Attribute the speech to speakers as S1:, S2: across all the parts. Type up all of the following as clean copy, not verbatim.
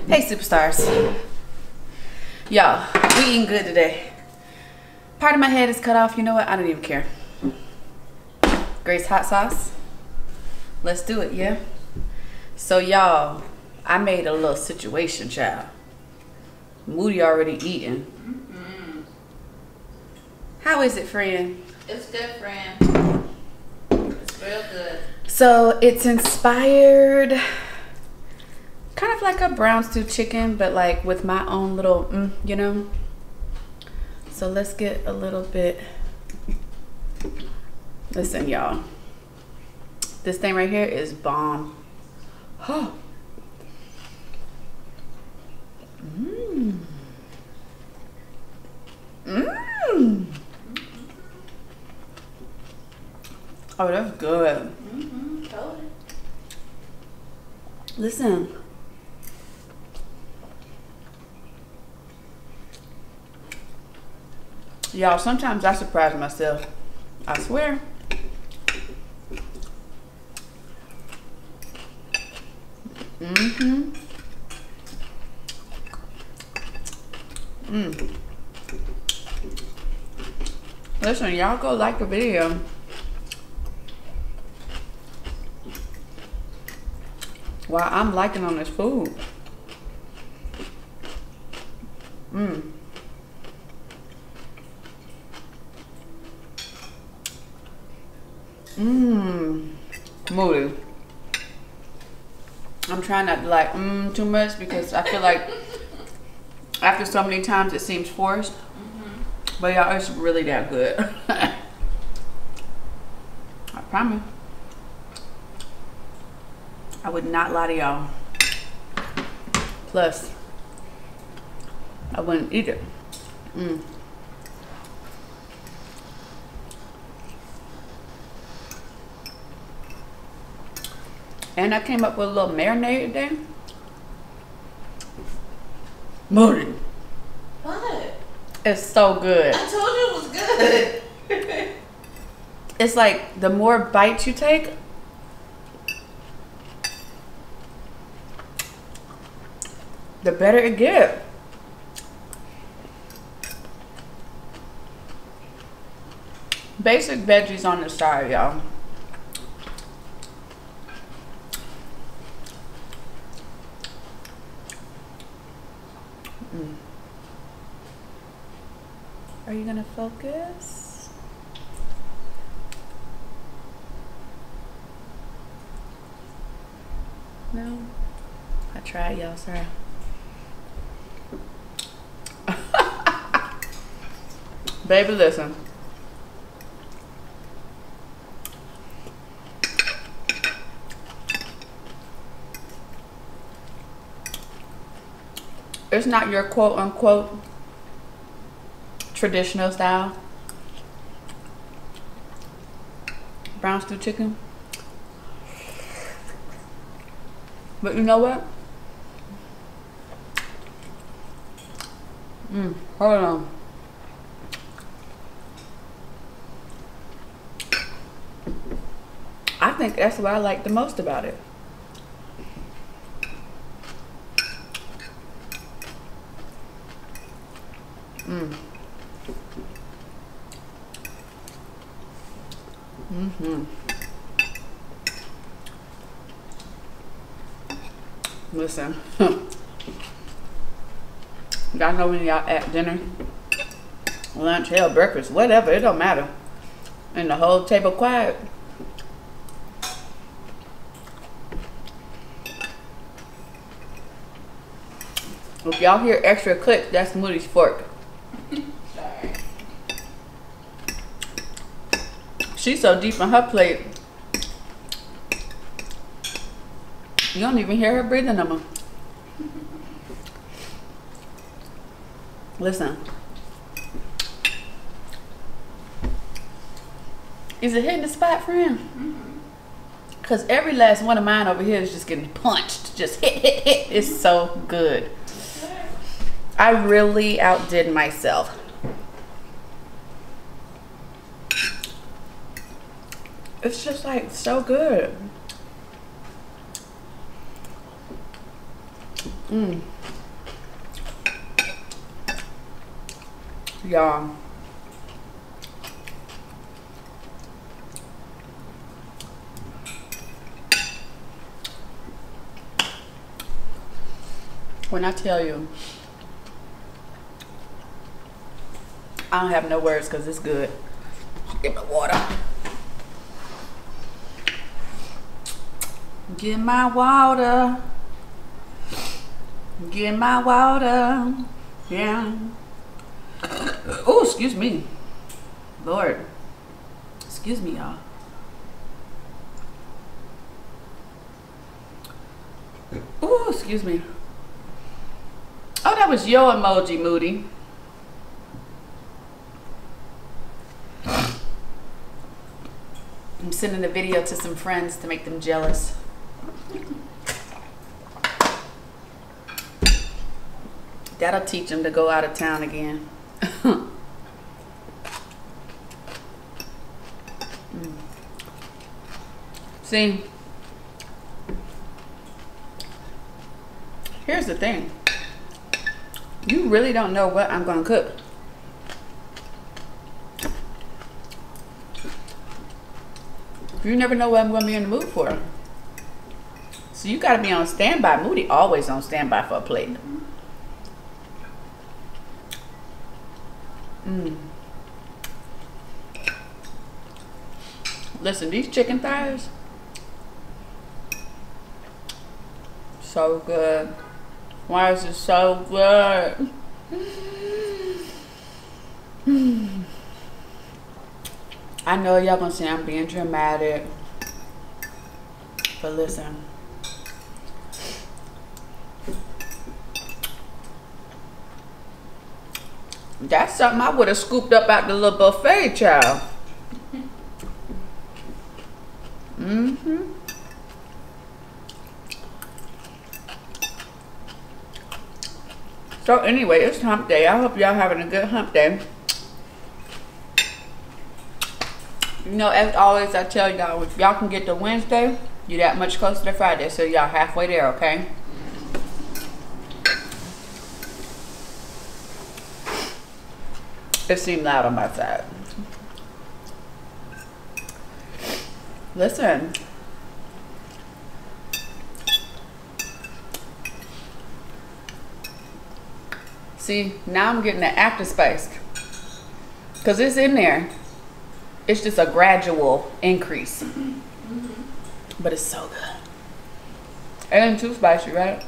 S1: Hey superstars. Y'all, we eating good today. Part of my head is cut off. You know what? I don't even care. Grace hot sauce. Let's do it, yeah? So y'all, I made a little situation, child. Moody already eating. How is it, friend?
S2: It's good, friend. It's real good.
S1: So it's inspired kind of like a brown stew chicken, but like with my own little, you know? So let's get a little bit. Listen, y'all. This thing right here is bomb. Oh. Mmm. Mmm. Oh, that's good.
S2: Totally.
S1: Listen. Y'all, sometimes I surprise myself. I swear. Listen, y'all go like the video. While I'm liking on this food. Moody. I'm trying not to like too much because I feel like after so many times it seems forced. But y'all, it's really that good. I promise. I would not lie to y'all. Plus, I wouldn't eat it. And I came up with a little marinade today. Moody.
S2: What?
S1: It's so good.
S2: I told you it was good.
S1: It's like the more bites you take, the better it gets. Basic veggies on the side, y'all. Are you gonna focus? No? I tried, y'all, sorry. Baby, listen. It's not your quote unquote traditional style brown stew chicken, but you know what? Hold on. I think that's what I like the most about it. Listen, y'all know when y'all at dinner, lunch, hell, breakfast, whatever, it don't matter, and the whole table quiet. If y'all hear extra clicks, that's Moody's fork.
S2: Sorry.
S1: She's so deep in her plate, you don't even hear her breathing no more. Listen. Is it hitting the spot, friend? Because every last one of mine over here is just getting punched. Just hit, hit, hit. It's so good. I really outdid myself. It's just like so good. Mmm. Y'all. When I tell you, I don't have no words because it's good. Get my water. Get my water. Get my water. Yeah. Oh, excuse me. Lord. Excuse me, y'all. Oh, excuse me. Oh, that was your emoji, Moody. I'm sending the video to some friends to make them jealous. That'll teach them to go out of town again. See, here's the thing. You really don't know what I'm gonna cook. You never know what I'm gonna be in the mood for. So you gotta be on standby. Moody always on standby for a plate. Listen, these chicken thighs, so good. Why is it so good? I know y'all gonna say I'm being dramatic, but listen. That's something I would have scooped up out the little buffet, child. So anyway, it's hump day. I hope y'all having a good hump day. You know, as always, I tell y'all, if y'all can get to Wednesday, you're that much closer to Friday. So y'all halfway there, okay? It seemed loud on my side. Listen. See, now I'm getting the after spice. Because it's in there. It's just a gradual increase. But it's so good. It ain't too spicy, right?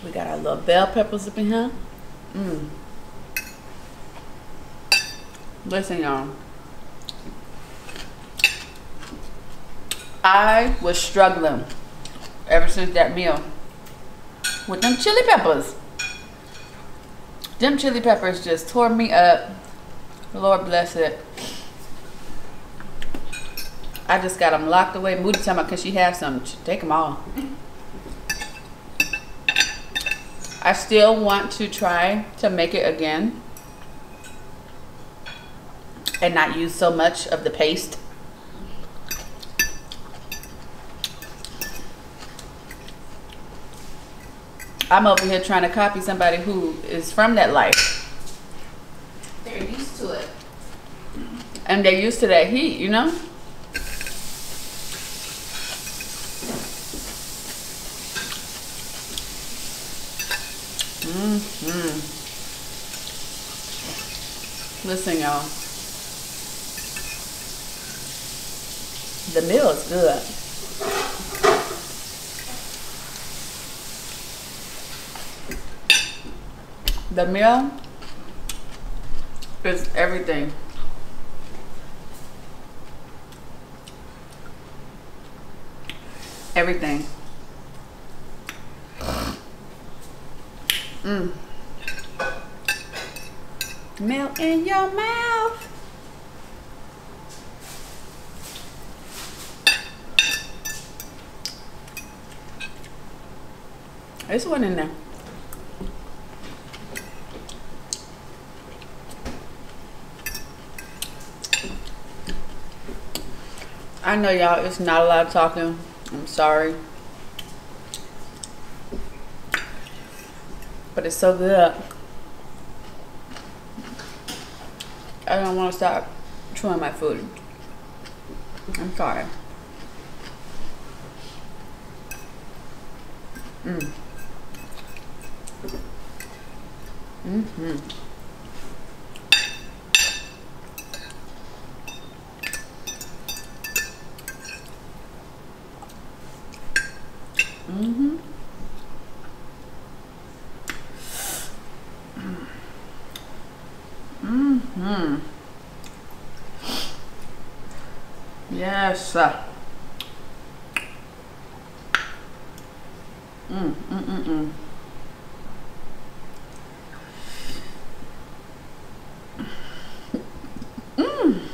S1: We got our little bell peppers up in here. Listen, y'all. I was struggling ever since that meal with them chili peppers. Them chili peppers just tore me up. Lord bless it. I just got them locked away. Moody talking about, can she have some? Take them all. I still want to try to make it again and not use so much of the paste. I'm over here trying to copy somebody who is from that life.
S2: They're used to it.
S1: And they're used to that heat, you know? Listen, y'all. The meal is good. The meal is everything. Everything. Melt in your mouth. There's one in there. I know y'all, it's not a lot of talking. I'm sorry. But it's so good. I don't want to stop chewing my food. I'm sorry. Yes.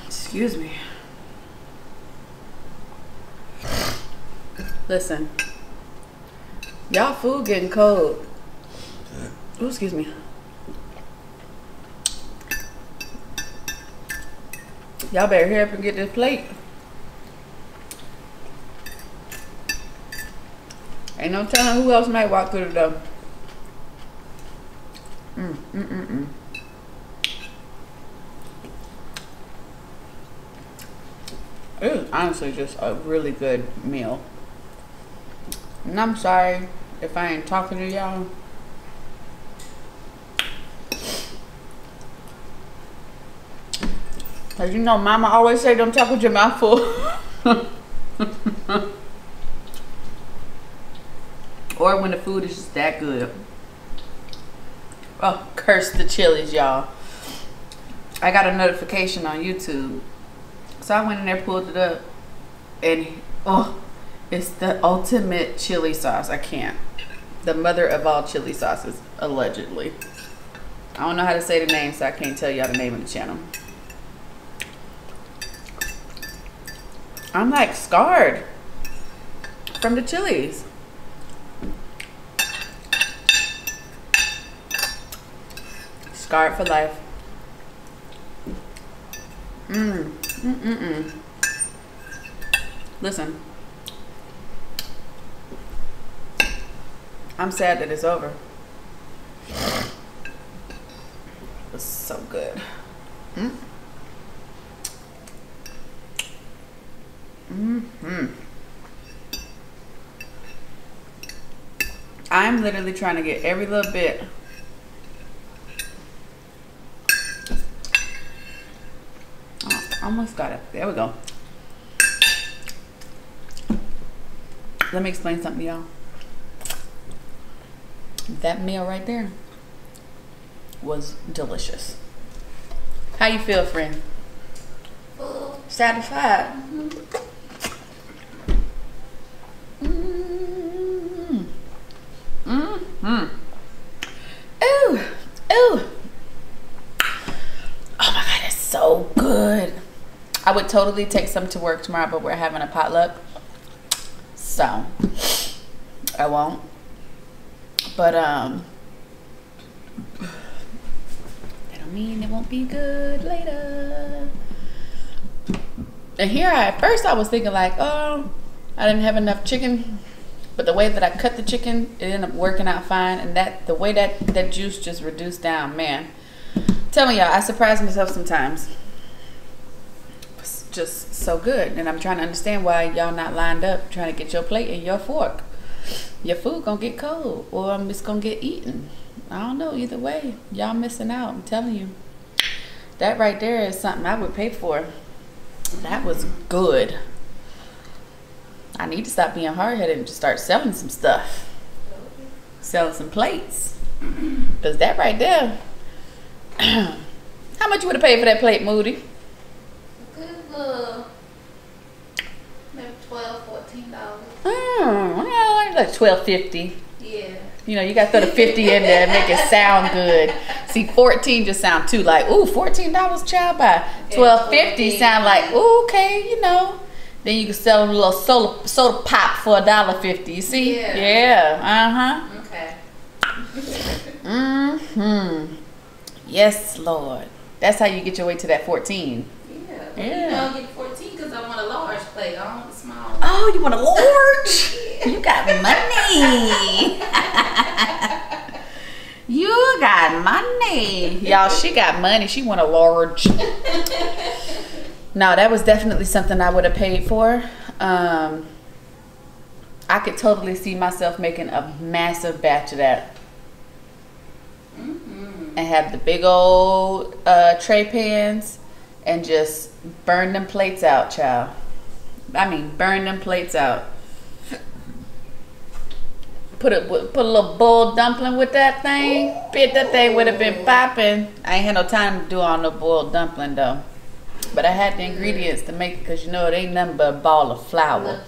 S1: Excuse me. Listen. Y'all food getting cold. Oh, excuse me. Y'all better hurry up and get this plate. Ain't no telling who else might walk through the door. It is honestly just a really good meal. And I'm sorry if I ain't talking to y'all. Cause you know mama always say don't talk with your mouth full. Or when the food is just that good. Oh, curse the Chili's, y'all. I got a notification on YouTube. So I went in there, pulled it up, and oh, it's the ultimate chili sauce. I can't. The mother of all chili sauces, allegedly. I don't know how to say the name, so I can't tell y'all the name of the channel. I'm like scarred from the Chili's. Scarred for life. Listen, I'm sad that it's over. It's so good. I'm literally trying to get every little bit. Oh, almost got it. There we go. Let me explain something to y'all. That meal right there was delicious. How you feel, friend? Satisfied? Ooh, ooh. Oh my God, it's so good. I would totally take some to work tomorrow, but we're having a potluck, so I won't. But that don't mean it won't be good later. And here, at first I was thinking like, oh, I didn't have enough chicken, but the way that I cut the chicken, it ended up working out fine. And that the way that juice just reduced down, man. Tell me, y'all, I surprise myself sometimes. It's just so good. And I'm trying to understand why y'all not lined up trying to get your plate and your fork. Your food gonna get cold, or it's gonna get eaten. I don't know, either way, y'all missing out. I'm telling you, that right there is something I would pay for. That was good. I need to stop being hard-headed and just start selling some stuff. Selling some plates. Because that right there. How much you would have paid for that plate, Moody?
S2: Good maybe $12, $14.
S1: Like $12.50.
S2: Yeah.
S1: You know, you got to throw the 50 in there and make it sound good. See, 14 just sound too like, ooh, $14 child buy. $12.50 sound like, ooh, okay, you know. Then you can sell them a little soda pop for $1.50. You see?
S2: Yeah.
S1: Okay.
S2: Okay.
S1: Yes, Lord. That's how you get your way to that 14.
S2: Yeah. You know, get 14 because I want a large plate. I don't want the small.
S1: Oh, you want a large? You got money. You got money. Y'all, she got money. She want a large. No, that was definitely something I would have paid for. I could totally see myself making a massive batch of that. And have the big old tray pans and just burn them plates out, child. I mean, burn them plates out. Put a little boiled dumpling with that thing. Bet that thing would have been popping. I ain't had no time to do all no boiled dumpling though. But I had the ingredients to make it because you know it ain't nothing but a ball of flour.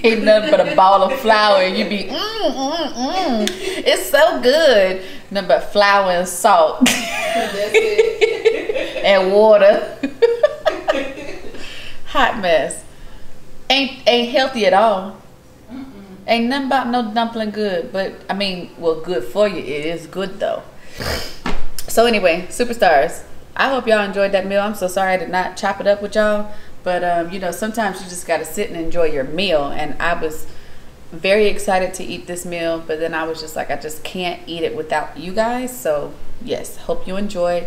S1: Ain't nothing but a ball of flour and you be It's so good. Nothing but flour and salt.
S2: That's it.
S1: And water. Hot mess. Ain't healthy at all. Ain't nothing about no dumpling good, but I mean, well, good for you. It is good though. So anyway, superstars, I hope y'all enjoyed that meal. I'm so sorry I did not chop it up with y'all, but you know, sometimes you just gotta sit and enjoy your meal. And I was very excited to eat this meal, but then I was just like, I just can't eat it without you guys. So yes, hope you enjoyed.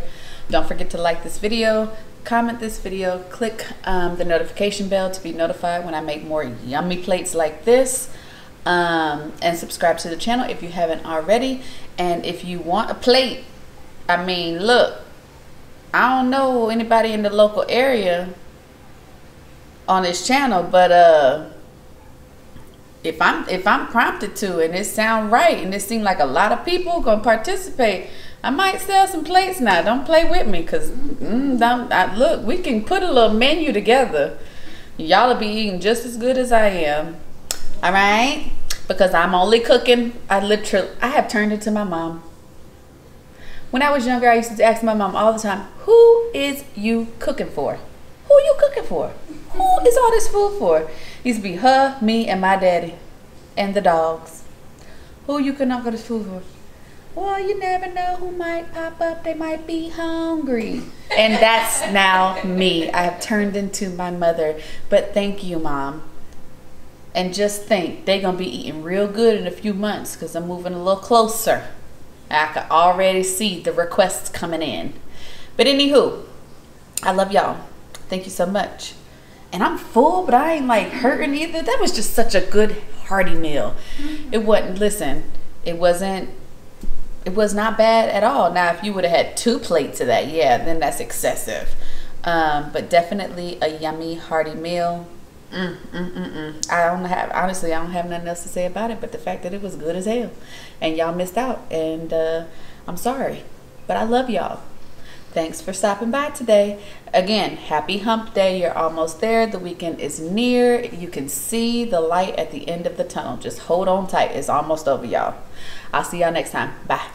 S1: Don't forget to like this video, comment this video, click the notification bell to be notified when I make more yummy plates like this. And subscribe to the channel if you haven't already. And if you want a plate, I mean, look, I don't know anybody in the local area on this channel, but if I'm prompted to and it sound right and it seems like a lot of people gonna participate, I might sell some plates now. Don't play with me, cause look, we can put a little menu together. Y'all will be eating just as good as I am. All right, because I'm only cooking. I have turned into my mom. When I was younger, I used to ask my mom all the time, who is you cooking for? Who you cooking for? Who is all this food for? It used to be her, me, and my daddy, and the dogs. Who you cooking all this food for? Well, you never know who might pop up. They might be hungry. And that's now me. I have turned into my mother. But thank you, Mom. And just think, they're going to be eating real good in a few months because I'm moving a little closer. I can already see the requests coming in. But anywho, I love y'all. Thank you so much. And I'm full, but I ain't like hurting either. That was just such a good, hearty meal. It wasn't, listen, it was not bad at all. Now, if you would have had 2 plates of that, yeah, then that's excessive. But definitely a yummy, hearty meal. Honestly, I don't have nothing else to say about it but the fact that it was good as hell. And y'all missed out. And I'm sorry. But I love y'all. Thanks for stopping by today. Again, happy hump day. You're almost there. The weekend is near. You can see the light at the end of the tunnel. Just hold on tight. It's almost over, y'all. I'll see y'all next time. Bye.